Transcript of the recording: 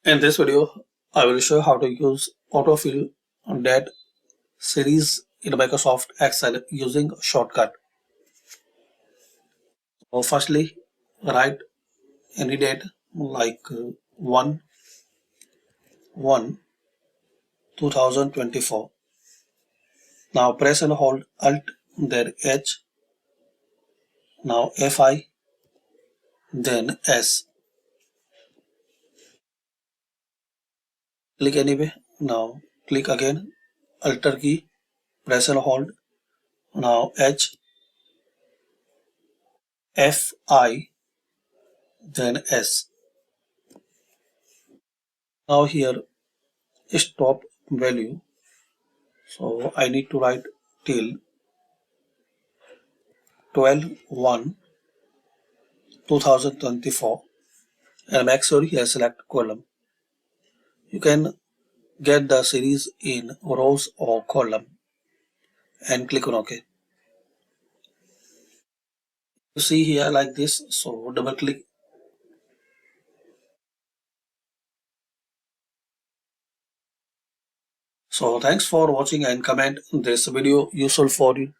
In this video, I will show how to use autofill date series in Microsoft Excel using shortcut. So firstly, write any date like 1 1 2024. Now press and hold Alt then H, now Fi, then S. Click anyway. Now click again, Alt key, press and hold. Now H, Fi, then S. Now here stop value. So I need to write till 12/1/2024 and make sure here select column. You can get the series in rows or column and click on OK. You see here like this, so double click. So thanks for watching and comment this video useful for you.